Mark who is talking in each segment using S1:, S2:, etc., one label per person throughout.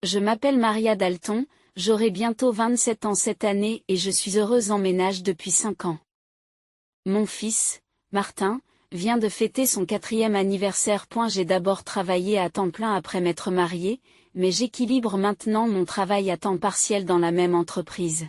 S1: Je m'appelle Maria Dalton, j'aurai bientôt 27 ans cette année et je suis heureuse en ménage depuis 5 ans. Mon fils, Martin, vient de fêter son 4e anniversaire. J'ai d'abord travaillé à temps plein après m'être mariée, mais j'équilibre maintenant mon travail à temps partiel dans la même entreprise.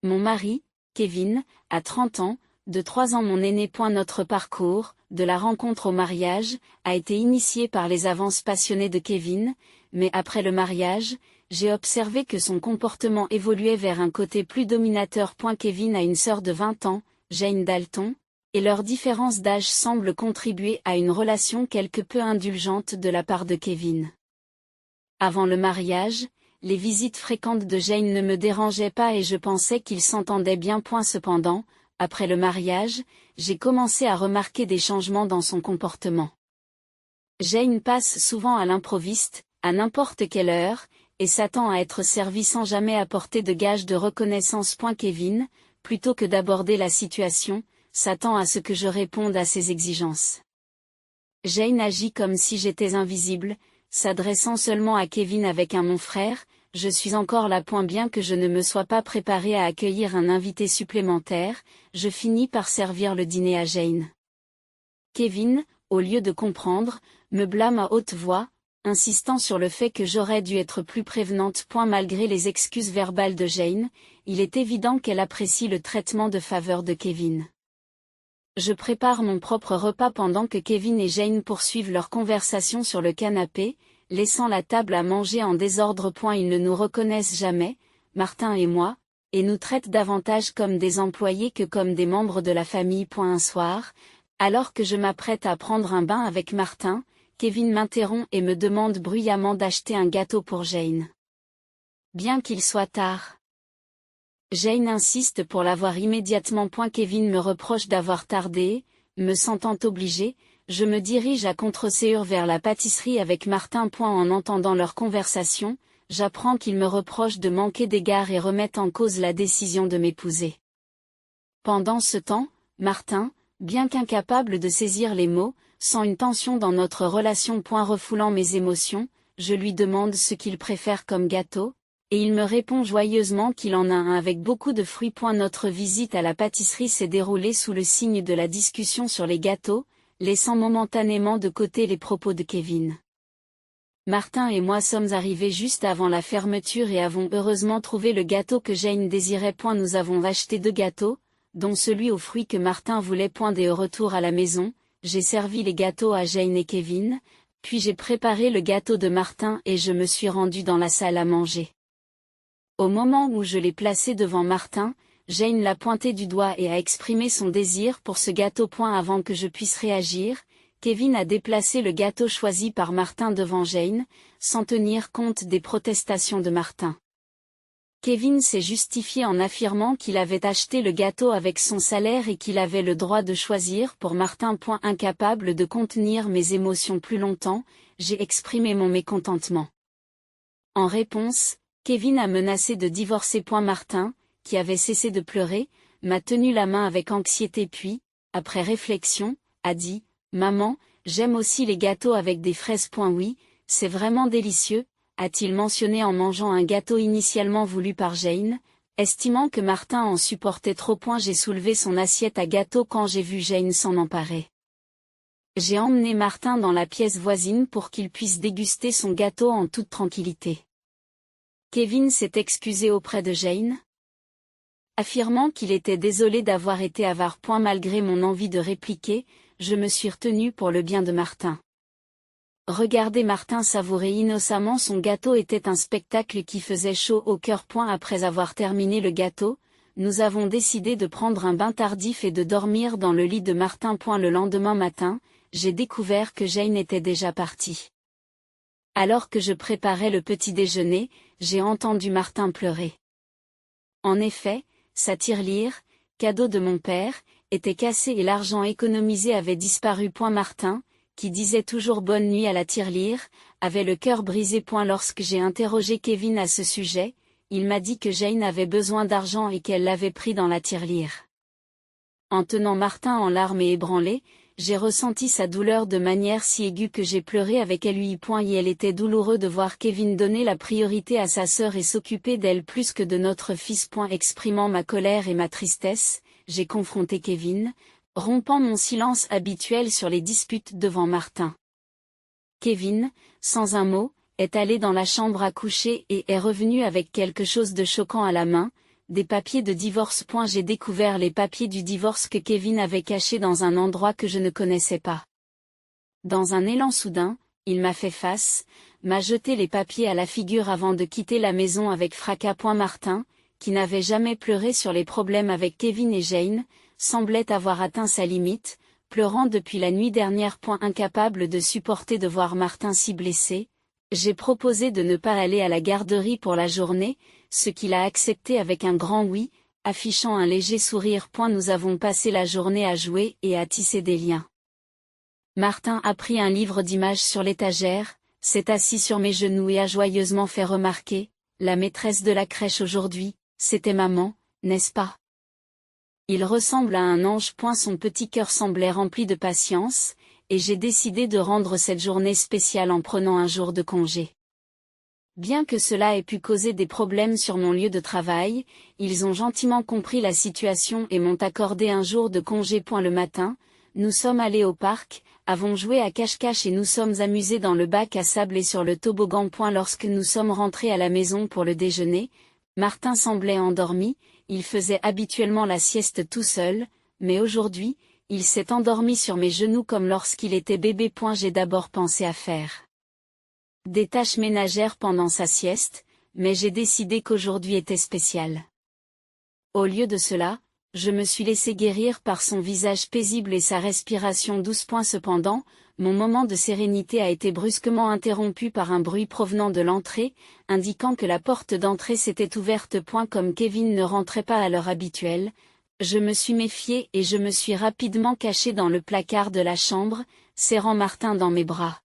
S1: Mon mari, Kevin, a 30 ans, de 3 ans mon aîné. Notre parcours, de la rencontre au mariage, a été initié par les avances passionnées de Kevin, mais après le mariage, j'ai observé que son comportement évoluait vers un côté plus dominateur. Kevin a une sœur de 20 ans, Jane Dalton, et leur différence d'âge semble contribuer à une relation quelque peu indulgente de la part de Kevin. Avant le mariage, les visites fréquentes de Jane ne me dérangeaient pas et je pensais qu'ils s'entendaient bien. Cependant, après le mariage, j'ai commencé à remarquer des changements dans son comportement. Jane passe souvent à l'improviste, à n'importe quelle heure, et s'attend à être servie sans jamais apporter de gage de reconnaissance. Kevin, plutôt que d'aborder la situation, s'attend à ce que je réponde à ses exigences. Jane agit comme si j'étais invisible, s'adressant seulement à Kevin avec un mon frère, je suis encore là. Bien que je ne me sois pas préparée à accueillir un invité supplémentaire, je finis par servir le dîner à Jane. Kevin, au lieu de comprendre, me blâme à haute voix, insistant sur le fait que j'aurais dû être plus prévenante. Malgré les excuses verbales de Jane, il est évident qu'elle apprécie le traitement de faveur de Kevin. Je prépare mon propre repas pendant que Kevin et Jane poursuivent leur conversation sur le canapé, laissant la table à manger en désordre. Ils ne nous reconnaissent jamais, Martin et moi, et nous traitent davantage comme des employés que comme des membres de la famille. Un soir, alors que je m'apprête à prendre un bain avec Martin, Kevin m'interrompt et me demande bruyamment d'acheter un gâteau pour Jane. Bien qu'il soit tard. Jane insiste pour l'avoir immédiatement. Kevin me reproche d'avoir tardé, me sentant obligée, je me dirige à contre-séure vers la pâtisserie avec Martin. En entendant leur conversation, j'apprends qu'il me reproche de manquer d'égard et remet en cause la décision de m'épouser. Pendant ce temps, Martin, bien qu'incapable de saisir les mots, sent une tension dans notre relation. Refoulant mes émotions, je lui demande ce qu'il préfère comme gâteau, et il me répond joyeusement qu'il en a un avec beaucoup de fruits. Notre visite à la pâtisserie s'est déroulée sous le signe de la discussion sur les gâteaux, laissant momentanément de côté les propos de Kevin. Martin et moi sommes arrivés juste avant la fermeture et avons heureusement trouvé le gâteau que Jane désirait. Nous avons acheté 2 gâteaux, dont celui aux fruits que Martin voulait. Dès au retour à la maison, j'ai servi les gâteaux à Jane et Kevin, puis j'ai préparé le gâteau de Martin et je me suis rendue dans la salle à manger. Au moment où je l'ai placé devant Martin, Jane l'a pointé du doigt et a exprimé son désir pour ce gâteau. Avant que je puisse réagir, Kevin a déplacé le gâteau choisi par Martin devant Jane, sans tenir compte des protestations de Martin. Kevin s'est justifié en affirmant qu'il avait acheté le gâteau avec son salaire et qu'il avait le droit de choisir pour Martin. Incapable de contenir mes émotions plus longtemps, j'ai exprimé mon mécontentement. En réponse, Kevin a menacé de divorcer. Martin, qui avait cessé de pleurer, m'a tenu la main avec anxiété puis, après réflexion, a dit « Maman, j'aime aussi les gâteaux avec des fraises. Oui, c'est vraiment délicieux », a-t-il mentionné en mangeant un gâteau initialement voulu par Jane, estimant que Martin en supportait trop. J'ai soulevé son assiette à gâteau quand j'ai vu Jane s'en emparer. J'ai emmené Martin dans la pièce voisine pour qu'il puisse déguster son gâteau en toute tranquillité. Kevin s'est excusé auprès de Jane, affirmant qu'il était désolé d'avoir été avare. Malgré mon envie de répliquer, je me suis retenue pour le bien de Martin. Regarder Martin savourer innocemment son gâteau était un spectacle qui faisait chaud au cœur. Après avoir terminé le gâteau, nous avons décidé de prendre un bain tardif et de dormir dans le lit de Martin. Le lendemain matin, j'ai découvert que Jane était déjà partie. Alors que je préparais le petit déjeuner, j'ai entendu Martin pleurer. En effet, sa tirelire, cadeau de mon père, était cassée et l'argent économisé avait disparu. Martin, qui disait toujours bonne nuit à la tirelire, avait le cœur brisé. Lorsque j'ai interrogé Kevin à ce sujet, il m'a dit que Jane avait besoin d'argent et qu'elle l'avait pris dans la tirelire. En tenant Martin en larmes et ébranlé, j'ai ressenti sa douleur de manière si aiguë que j'ai pleuré avec lui. Et elle était douloureux de voir Kevin donner la priorité à sa sœur et s'occuper d'elle plus que de notre fils. Exprimant ma colère et ma tristesse, j'ai confronté Kevin, rompant mon silence habituel sur les disputes devant Martin. Kevin, sans un mot, est allé dans la chambre à coucher et est revenu avec quelque chose de choquant à la main, des papiers de divorce. J'ai découvert les papiers du divorce que Kevin avait cachés dans un endroit que je ne connaissais pas. Dans un élan soudain, il m'a fait face, m'a jeté les papiers à la figure avant de quitter la maison avec fracas. Martin, qui n'avait jamais pleuré sur les problèmes avec Kevin et Jane, semblait avoir atteint sa limite, pleurant depuis la nuit dernière. Incapable de supporter de voir Martin si blessé, j'ai proposé de ne pas aller à la garderie pour la journée, ce qu'il a accepté avec un grand oui, affichant un léger sourire. Nous avons passé la journée à jouer et à tisser des liens. Martin a pris un livre d'images sur l'étagère, s'est assis sur mes genoux et a joyeusement fait remarquer, la maîtresse de la crèche aujourd'hui, c'était maman, n'est-ce pas? Il ressemble à un ange. Son petit cœur semblait rempli de patience, et j'ai décidé de rendre cette journée spéciale en prenant un jour de congé. Bien que cela ait pu causer des problèmes sur mon lieu de travail, ils ont gentiment compris la situation et m'ont accordé un jour de congé. Le matin, nous sommes allés au parc, avons joué à cache-cache et nous sommes amusés dans le bac à sable et sur le toboggan. Lorsque nous sommes rentrés à la maison pour le déjeuner, Martin semblait endormi, il faisait habituellement la sieste tout seul, mais aujourd'hui, il s'est endormi sur mes genoux comme lorsqu'il était bébé. J'ai d'abord pensé à faire des tâches ménagères pendant sa sieste, mais j'ai décidé qu'aujourd'hui était spécial. Au lieu de cela, je me suis laissé guérir par son visage paisible et sa respiration douce. Cependant, mon moment de sérénité a été brusquement interrompu par un bruit provenant de l'entrée, indiquant que la porte d'entrée s'était ouverte. Comme Kevin ne rentrait pas à l'heure habituelle, je me suis méfié et je me suis rapidement caché dans le placard de la chambre, serrant Martin dans mes bras.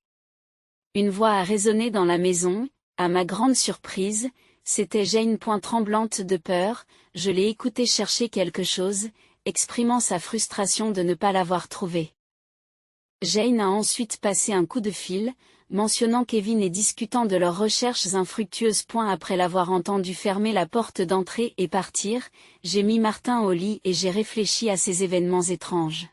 S1: Une voix a résonné dans la maison, à ma grande surprise, c'était Jane. Tremblante de peur, je l'ai écoutée chercher quelque chose, exprimant sa frustration de ne pas l'avoir trouvé. Jane a ensuite passé un coup de fil, mentionnant Kevin et discutant de leurs recherches infructueuses. Après l'avoir entendu fermer la porte d'entrée et partir, j'ai mis Martin au lit et j'ai réfléchi à ces événements étranges.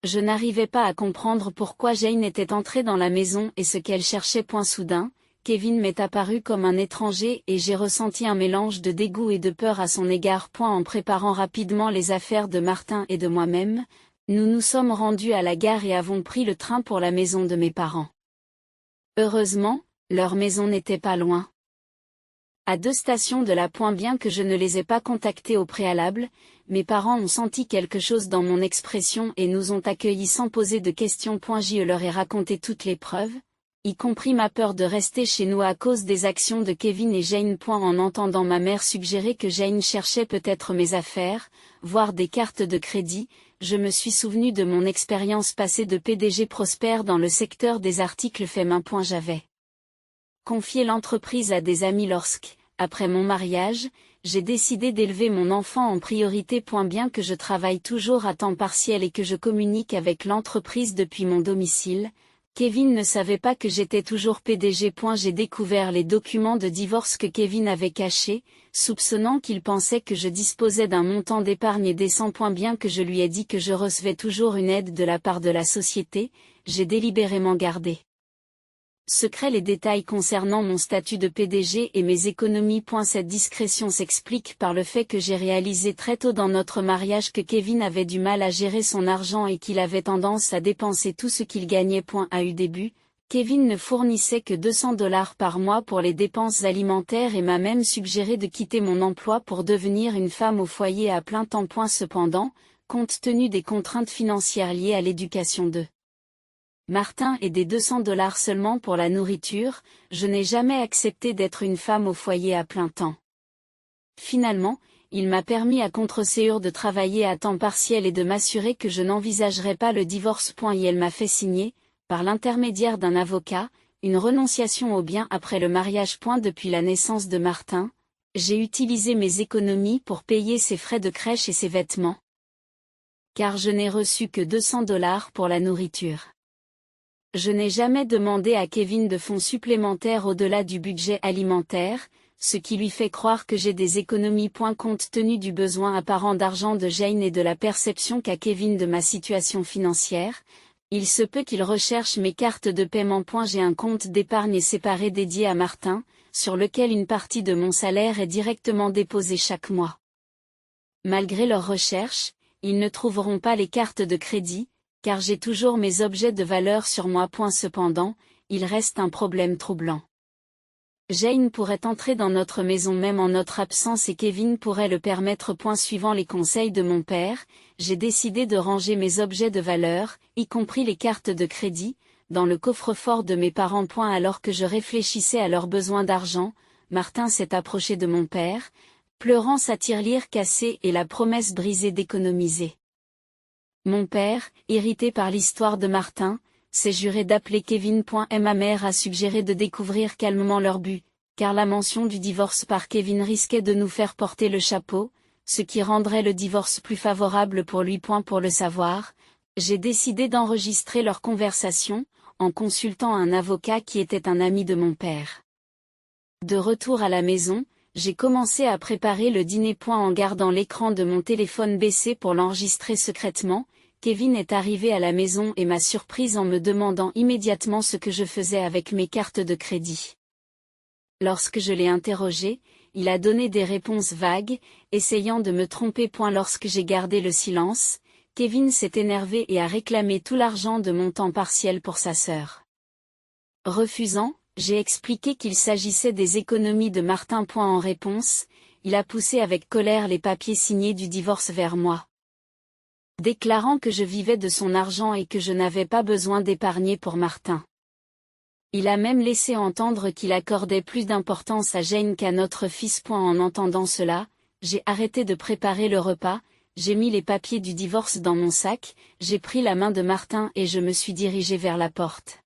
S1: Je n'arrivais pas à comprendre pourquoi Jane était entrée dans la maison et ce qu'elle cherchait. Soudain, Kevin m'est apparu comme un étranger et j'ai ressenti un mélange de dégoût et de peur à son égard. En préparant rapidement les affaires de Martin et de moi-même, nous nous sommes rendus à la gare et avons pris le train pour la maison de mes parents. Heureusement, leur maison n'était pas loin. À 2 stations de la pointe. Bien que je ne les ai pas contactés au préalable, mes parents ont senti quelque chose dans mon expression et nous ont accueillis sans poser de questions. Je leur ai raconté toutes les preuves, y compris ma peur de rester chez nous à cause des actions de Kevin et Jane. En entendant ma mère suggérer que Jane cherchait peut-être mes affaires, voire des cartes de crédit, je me suis souvenu de mon expérience passée de PDG prospère dans le secteur des articles faits main. J'avais confié l'entreprise à des amis lorsque, après mon mariage, j'ai décidé d'élever mon enfant en priorité. Bien que je travaille toujours à temps partiel et que je communique avec l'entreprise depuis mon domicile, Kevin ne savait pas que j'étais toujours PDG. J'ai découvert les documents de divorce que Kevin avait cachés, soupçonnant qu'il pensait que je disposais d'un montant d'épargne décent. Bien que je lui ai dit que je recevais toujours une aide de la part de la société, j'ai délibérément gardé secret les détails concernant mon statut de PDG et mes économies. Cette discrétion s'explique par le fait que j'ai réalisé très tôt dans notre mariage que Kevin avait du mal à gérer son argent et qu'il avait tendance à dépenser tout ce qu'il gagnait. À eu début, Kevin ne fournissait que $200 par mois pour les dépenses alimentaires et m'a même suggéré de quitter mon emploi pour devenir une femme au foyer à plein temps. Cependant, compte tenu des contraintes financières liées à l'éducation de Martin et des $200 seulement pour la nourriture, je n'ai jamais accepté d'être une femme au foyer à plein temps. Finalement, il m'a permis à contre-séance de travailler à temps partiel et de m'assurer que je n'envisagerais pas le divorce. Et elle m'a fait signer, par l'intermédiaire d'un avocat, une renonciation aux biens après le mariage. Depuis la naissance de Martin, j'ai utilisé mes économies pour payer ses frais de crèche et ses vêtements. car je n'ai reçu que 200 $ pour la nourriture. Je n'ai jamais demandé à Kevin de fonds supplémentaires au-delà du budget alimentaire, ce qui lui fait croire que j'ai des économies. Compte tenu du besoin apparent d'argent de Jane et de la perception qu'a Kevin de ma situation financière, il se peut qu'il recherche mes cartes de paiement. J'ai un compte d'épargne séparé dédié à Martin, sur lequel une partie de mon salaire est directement déposée chaque mois. Malgré leurs recherches, ils ne trouveront pas les cartes de crédit, car j'ai toujours mes objets de valeur sur moi. Cependant, il reste un problème troublant. Jane pourrait entrer dans notre maison même en notre absence et Kevin pourrait le permettre. Suivant les conseils de mon père, j'ai décidé de ranger mes objets de valeur, y compris les cartes de crédit, dans le coffre-fort de mes parents. Alors que je réfléchissais à leurs besoins d'argent, Martin s'est approché de mon père, pleurant sa tirelire cassée et la promesse brisée d'économiser. Mon père, irrité par l'histoire de Martin, s'est juré d'appeler Kevin. Ma mère a suggéré de découvrir calmement leur but, car la mention du divorce par Kevin risquait de nous faire porter le chapeau, ce qui rendrait le divorce plus favorable pour lui. Pour le savoir, j'ai décidé d'enregistrer leur conversation, en consultant un avocat qui était un ami de mon père. De retour à la maison, j'ai commencé à préparer le dîner. En gardant l'écran de mon téléphone baissé pour l'enregistrer secrètement, Kevin est arrivé à la maison et m'a surprise en me demandant immédiatement ce que je faisais avec mes cartes de crédit. Lorsque je l'ai interrogé, il a donné des réponses vagues, essayant de me tromper. Lorsque j'ai gardé le silence, Kevin s'est énervé et a réclamé tout l'argent de mon temps partiel pour sa sœur. Refusant, j'ai expliqué qu'il s'agissait des économies de Martin. En réponse, il a poussé avec colère les papiers signés du divorce vers moi, déclarant que je vivais de son argent et que je n'avais pas besoin d'épargner pour Martin. Il a même laissé entendre qu'il accordait plus d'importance à Jane qu'à notre fils. En entendant cela, j'ai arrêté de préparer le repas, j'ai mis les papiers du divorce dans mon sac, j'ai pris la main de Martin et je me suis dirigé vers la porte.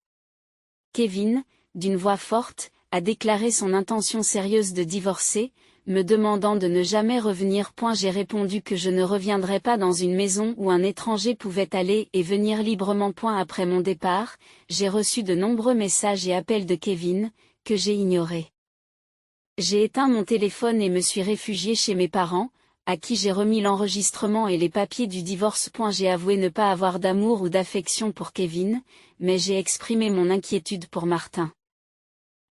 S1: Kevin, d'une voix forte, a déclaré son intention sérieuse de divorcer, me demandant de ne jamais revenir. J'ai répondu que je ne reviendrais pas dans une maison où un étranger pouvait aller et venir librement. Après mon départ, j'ai reçu de nombreux messages et appels de Kevin, que j'ai ignorés. J'ai éteint mon téléphone et me suis réfugié chez mes parents, à qui j'ai remis l'enregistrement et les papiers du divorce. J'ai avoué ne pas avoir d'amour ou d'affection pour Kevin, mais j'ai exprimé mon inquiétude pour Martin.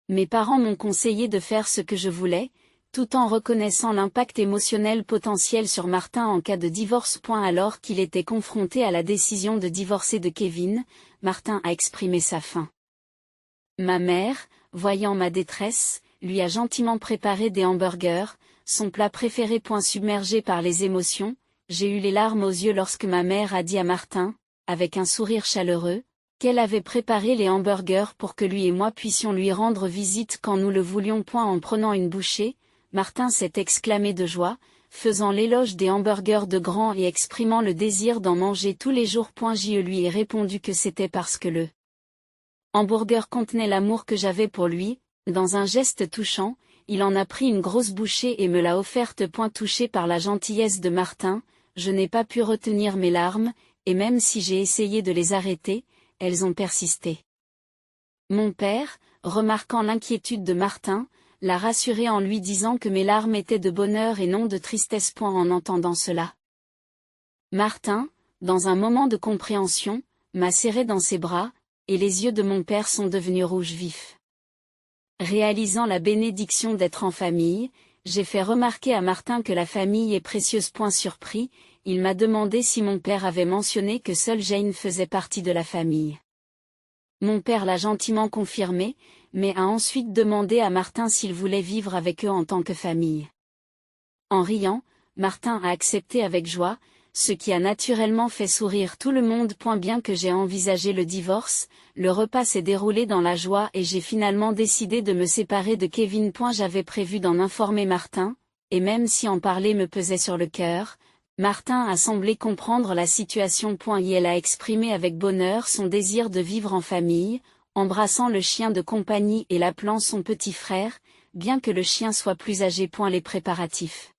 S1: Mes parents m'ont conseillé de faire ce que je voulais, tout en reconnaissant l'impact émotionnel potentiel sur Martin en cas de divorce. Alors qu'il était confronté à la décision de divorcer de Kevin, Martin a exprimé sa faim. Ma mère, voyant ma détresse, lui a gentiment préparé des hamburgers, son plat préféré. Submergé par les émotions, j'ai eu les larmes aux yeux lorsque ma mère a dit à Martin, avec un sourire chaleureux, qu'elle avait préparé les hamburgers pour que lui et moi puissions lui rendre visite quand nous le voulions. En prenant une bouchée, Martin s'est exclamé de joie, faisant l'éloge des hamburgers de grand et exprimant le désir d'en manger tous les jours. Je lui ai répondu que c'était parce que le hamburger contenait l'amour que j'avais pour lui. Dans un geste touchant, il en a pris une grosse bouchée et me l'a offerte. Touché par la gentillesse de Martin, je n'ai pas pu retenir mes larmes, et même si j'ai essayé de les arrêter, elles ont persisté. Mon père, remarquant l'inquiétude de Martin, l'a rassuré en lui disant que mes larmes étaient de bonheur et non de tristesse. En entendant cela, Martin, dans un moment de compréhension, m'a serré dans ses bras, et les yeux de mon père sont devenus rouges vifs. Réalisant la bénédiction d'être en famille, j'ai fait remarquer à Martin que la famille est précieuse. Surpris, il m'a demandé si mon père avait mentionné que seule Jane faisait partie de la famille. Mon père l'a gentiment confirmé, mais a ensuite demandé à Martin s'il voulait vivre avec eux en tant que famille. En riant, Martin a accepté avec joie, ce qui a naturellement fait sourire tout le monde. Bien que j'ai envisagé le divorce, le repas s'est déroulé dans la joie et j'ai finalement décidé de me séparer de Kevin. J'avais prévu d'en informer Martin, et même si en parler me pesait sur le cœur, Martin a semblé comprendre la situation. Et elle a exprimé avec bonheur son désir de vivre en famille, embrassant le chien de compagnie et l'appelant son petit frère, bien que le chien soit plus âgé. Les préparatifs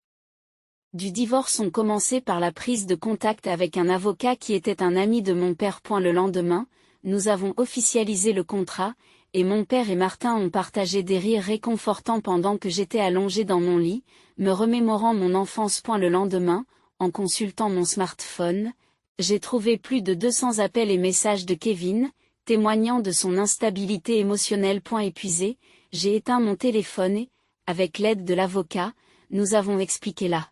S1: du divorce ont commencé par la prise de contact avec un avocat qui était un ami de mon père. Le lendemain, nous avons officialisé le contrat, et mon père et Martin ont partagé des rires réconfortants pendant que j'étais allongé dans mon lit, me remémorant mon enfance. Le lendemain, en consultant mon smartphone, j'ai trouvé plus de 200 appels et messages de Kevin, témoignant de son instabilité émotionnelle. Épuisé, j'ai éteint mon téléphone et, avec l'aide de l'avocat, nous avons expliqué la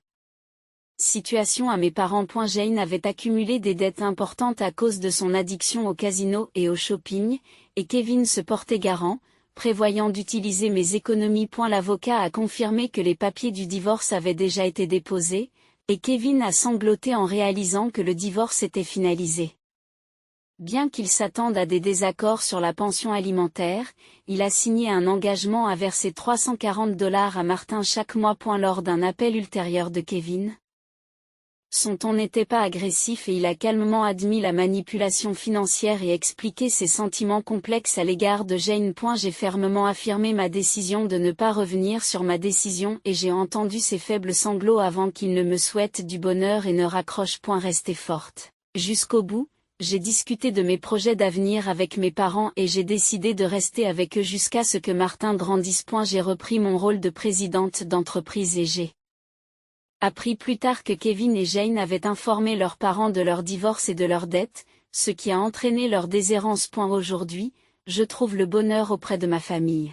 S1: situation à mes parents. Jane avait accumulé des dettes importantes à cause de son addiction au casino et au shopping, et Kevin se portait garant, prévoyant d'utiliser mes économies. L'avocat a confirmé que les papiers du divorce avaient déjà été déposés, et Kevin a sangloté en réalisant que le divorce était finalisé. Bien qu'il s'attende à des désaccords sur la pension alimentaire, il a signé un engagement à verser $340 à Martin chaque mois. Lors d'un appel ultérieur de Kevin, son ton n'était pas agressif et il a calmement admis la manipulation financière et expliqué ses sentiments complexes à l'égard de Jane. J'ai fermement affirmé ma décision de ne pas revenir sur ma décision et j'ai entendu ses faibles sanglots avant qu'il ne me souhaite du bonheur et ne raccroche. Rester forte jusqu'au bout, j'ai discuté de mes projets d'avenir avec mes parents et j'ai décidé de rester avec eux jusqu'à ce que Martin grandisse. J'ai repris mon rôle de présidente d'entreprise et j'ai appris plus tard que Kevin et Jane avaient informé leurs parents de leur divorce et de leurs dettes, ce qui a entraîné leur déshérence. Aujourd'hui, je trouve le bonheur auprès de ma famille.